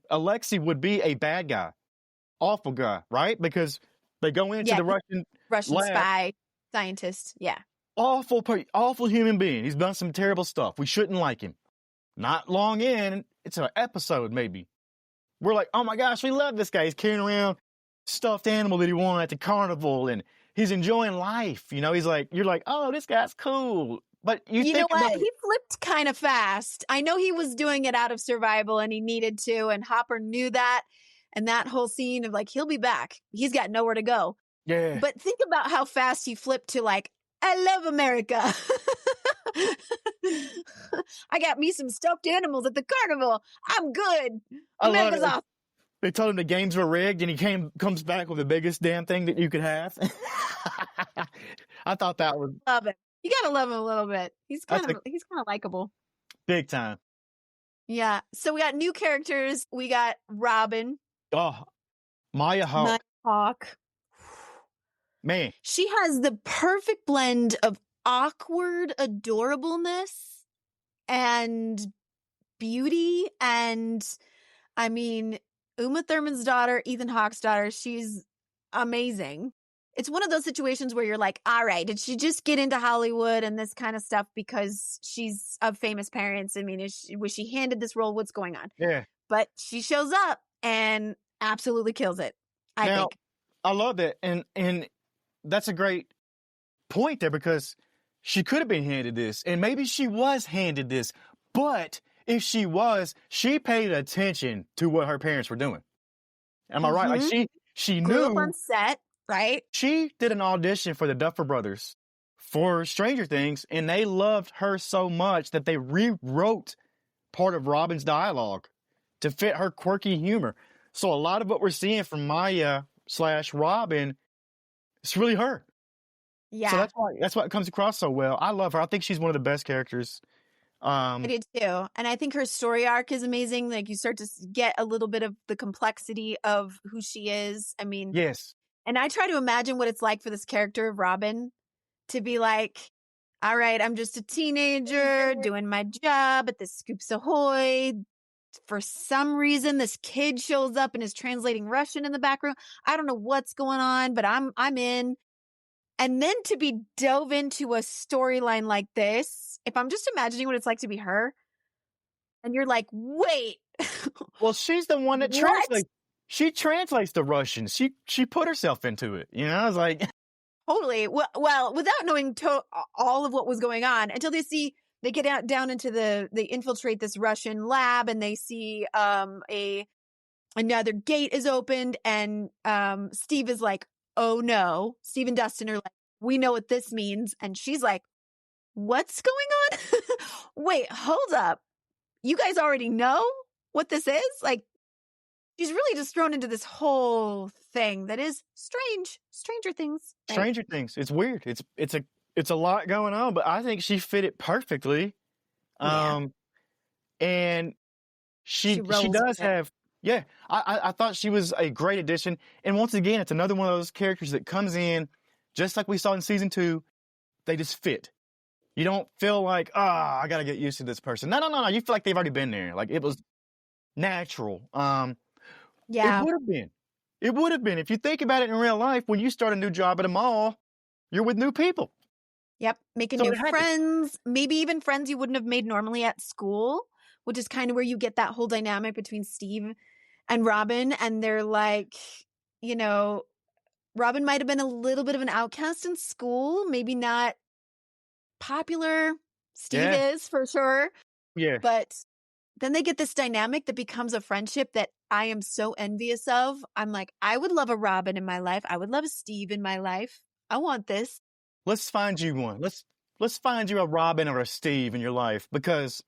Alexei would be a bad guy, awful guy, right? Because they go into the Russian lab. spy scientist. Yeah. Awful human being. He's done some terrible stuff. We shouldn't like him. Not long in, it's an episode maybe. We're like, oh my gosh, we love this guy. He's carrying around stuffed animal that he won at the carnival, and he's enjoying life. He's like, you're like, oh, this guy's cool. But you know what? He flipped kind of fast. I know he was doing it out of survival and he needed to, and Hopper knew that. And that whole scene of like, he'll be back. He's got nowhere to go. Yeah. But think about how fast he flipped to like, I love America. I got me some stuffed animals at the carnival. I'm good. America's awesome. They told him the games were rigged, and he comes back with the biggest damn thing that you could have. I thought that was... Love it. You gotta love him a little bit. He's kind of likable. Big time. Yeah. So we got new characters. We got Robin. Oh, Maya Hawke. Maya Hawke. Man. She has the perfect blend of awkward adorableness and beauty. And I mean, Uma Thurman's daughter, Ethan Hawke's daughter, she's amazing. It's one of those situations where you're like, all right, did she just get into Hollywood and this kind of stuff because she's of famous parents? I mean, was she handed this role? What's going on? Yeah. But she shows up and absolutely kills it, I think. I love it. And that's a great point there, because she could have been handed this, and maybe she was handed this, but if she was, she paid attention to what her parents were doing. Am I right? Like she grew knew up on set, right? She did an audition for the Duffer Brothers for Stranger Things, and they loved her so much that they rewrote part of Robin's dialogue to fit her quirky humor. So a lot of what we're seeing from Maya/Robin, it's really her. Yeah. So that's why it comes across so well. I love her. I think she's one of the best characters. I did too. And I think her story arc is amazing. Like, you start to get a little bit of the complexity of who she is. I mean, yes. And I try to imagine what it's like for this character of Robin to be like, all right, I'm just a teenager doing my job at the Scoops Ahoy. For some reason, this kid shows up and is translating Russian in the background. I don't know what's going on, but I'm in. And then to be dove into a storyline like this, if I'm just imagining what it's like to be her, and you're like, wait. Well, she's the one that translates. She translates the Russian. She put herself into it. I was like, totally. Well, without knowing all of what was going on, until they get down into they infiltrate this Russian lab, and they see another gate is opened, and Steve is like, oh no. Steve and Dustin are like, we know what this means. And she's like, what's going on? Wait, hold up. You guys already know what this is? Like, she's really just thrown into this whole thing that is strange. Stranger Things. Right? Stranger Things. It's weird. It's a lot going on, but I think she fit it perfectly. Yeah. And she does have, yeah, I thought she was a great addition. And once again, it's another one of those characters that comes in, just like we saw in season 2, they just fit. You don't feel like, I got to get used to this person. No. You feel like they've already been there. Like, it was natural. Yeah. It would have been. If you think about it in real life, when you start a new job at a mall, you're with new people. Yep. Making new friends, maybe even friends you wouldn't have made normally at school, which is kind of where you get that whole dynamic between Steve and Robin. And they're like, Robin might have been a little bit of an outcast in school, maybe not popular. Steve is for sure. Yeah. But then they get this dynamic that becomes a friendship that I am so envious of. I'm like, I would love a Robin in my life. I would love a Steve in my life. I want this. Let's find you one. Let's find you a Robin or a Steve in your life, because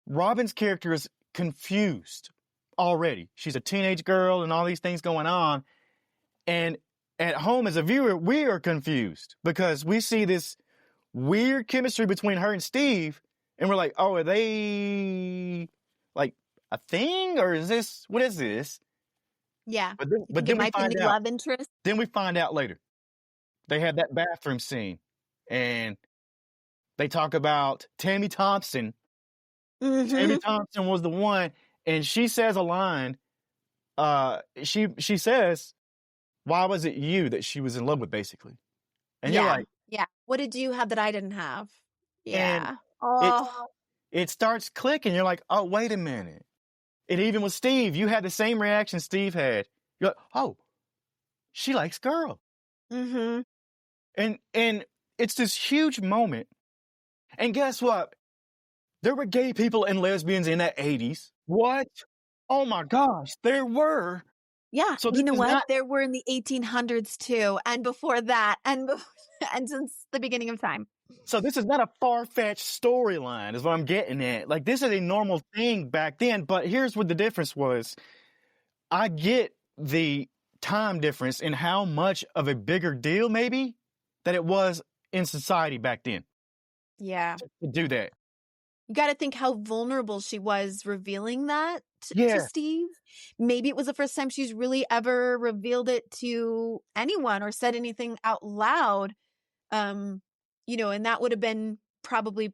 Robin's character is confused already. She's a teenage girl and all these things going on. And at home as a viewer, we are confused because we see this weird chemistry between her and Steve. And we're like, oh, are they like a thing, or what is this? Yeah. But then we find out. Love interest. Then we find out later. They had that bathroom scene, and they talk about Tammy Thompson. Mm-hmm. Tammy Thompson was the one, and she says a line. She says, "Why was it you that she was in love with?" Basically, and you're like, yeah. What did you have that I didn't have? and Yeah. it Oh, it starts clicking. You're like, "Oh, wait a minute." And even with Steve, you had the same reaction Steve had. You're like, "Oh, she likes girls." mm-hmm. And it's this huge moment. And guess what? There were gay people and lesbians in the 80s. What? Oh my gosh, there were. Yeah. So this You know is what? not There were in the 1800s too, and before that, and and since the beginning of time. so this is not a far-fetched storyline, is what I'm getting at. Like, this is a normal thing back then, but here's what the difference was. I get the time difference in how much of a bigger deal maybe that it was in society back then Yeah. to do that. You got to think how vulnerable she was revealing that to Yeah. Steve. Maybe it was the first time she's really ever revealed it to anyone or said anything out loud. You know, and that would have been probably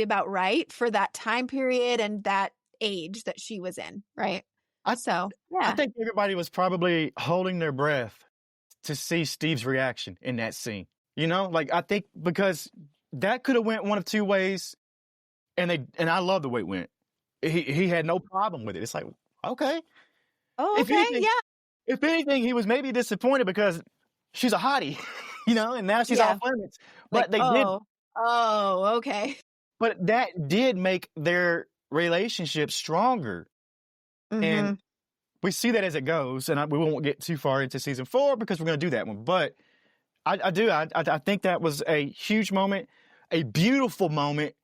about right for that time period and that age that she was in, right? I So, I yeah. think everybody was probably holding their breath to see Steve's reaction in that scene. You know, like, I think because that could have went one of two ways, and I love the way it went. He had no problem with it. It's like, okay. Oh, If okay. anything, Yeah. if anything, he was maybe disappointed because she's a hottie, you know, and now she's Yeah. off limits. Like, But they did, okay. but that did make their relationship stronger. Mm-hmm. And we see that as it goes, and we won't get too far into season 4 because we're going to do that one. But I think that was a huge moment, a beautiful moment,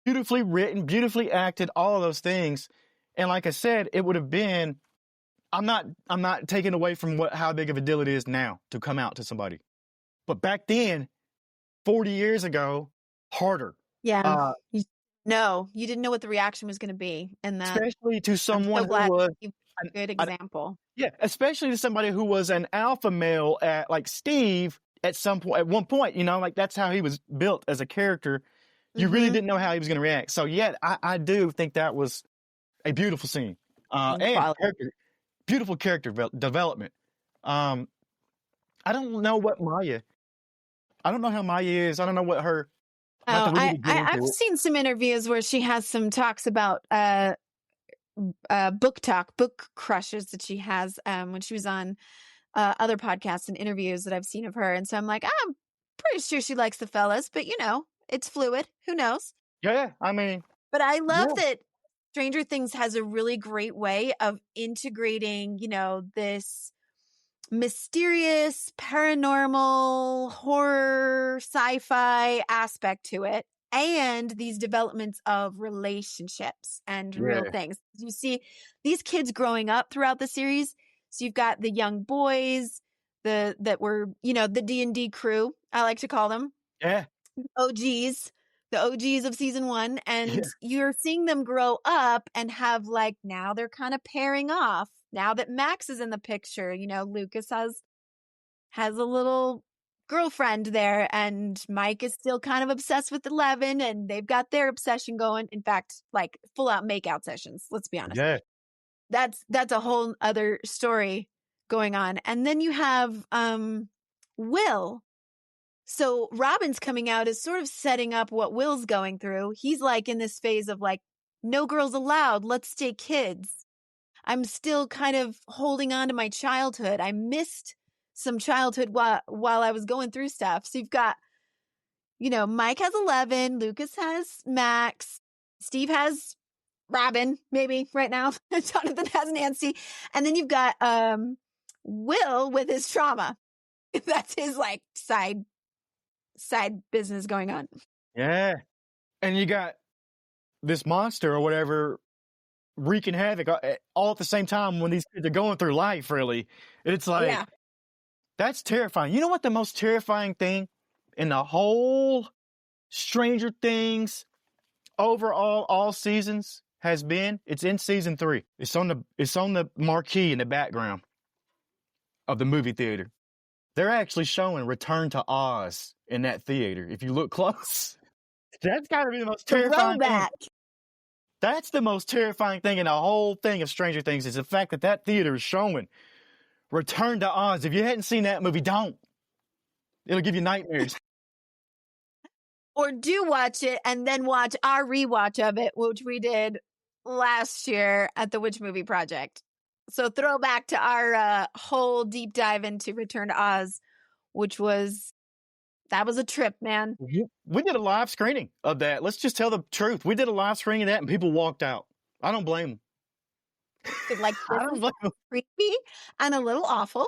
beautifully written, beautifully acted, all of those things. And like I said, it would have been, I'm not taking away from how big of a deal it is now to come out to somebody. But back then, 40 years ago, harder. Yeah. No, you didn't know what the reaction was going to be. And that Especially to I'm someone so who glad was you gave a good example. yeah, especially to somebody who was an alpha male at like Steve at one point, you know, like that's how he was built as a character. You really didn't know how he was going to react. So yeah, I do think that was a beautiful scene. And beautiful character development. I don't know how Maya is. I don't know what her. I've seen some interviews where she has some talks about book crushes that she has when she was on other podcasts and interviews that I've seen of her. And so I'm like, I'm pretty sure she likes the fellas, but you know, it's fluid. Who knows? Yeah, I mean. But I love that Stranger Things has a really great way of integrating, you know, this mysterious, paranormal, horror, sci-fi aspect to it, and these developments of relationships and real things. You see these kids growing up throughout the series. So you've got the young boys, that were, you know, the D&D crew, I like to call them. Yeah. OGs, the OGs of season 1, and you're seeing them grow up and have, like, now they're kind of pairing off. Now that Max is in the picture, you know, Lucas has a little girlfriend there, and Mike is still kind of obsessed with 11, and they've got their obsession going. In fact, like full out makeout sessions. Let's be honest. Yeah. That's a whole other story going on. And then you have Will. So Robin's coming out is sort of setting up what Will's going through. He's like in this phase of like, no girls allowed. Let's stay kids. I'm still kind of holding on to my childhood. I missed some childhood while I was going through stuff. So you've got, you know, Mike has 11, Lucas has Max, Steve has Robin, maybe right now. Jonathan has Nancy. And then you've got Will with his trauma. That's his like side business going on. Yeah. And you got this monster or whatever wreaking havoc all at the same time when these kids are going through life, really. It's like, that's terrifying. You know what the most terrifying thing in the whole Stranger Things overall, all seasons has been? It's in season 3. It's on the marquee in the background of the movie theater. They're actually showing Return to Oz in that theater. If you look close, that's got to be the most terrifying thing. That's the most terrifying thing in the whole thing of Stranger Things is the fact that that theater is showing Return to Oz. If you hadn't seen that movie, don't. It'll give you nightmares. Or do watch it and then watch our rewatch of it, which we did last year at the Witch Movie Project. So throw back to our whole deep dive into Return to Oz, which was a trip, man. We did a live screening of that. Let's just tell the truth. We did a live screening of that and people walked out. I don't blame them. Like, this is creepy and a little awful.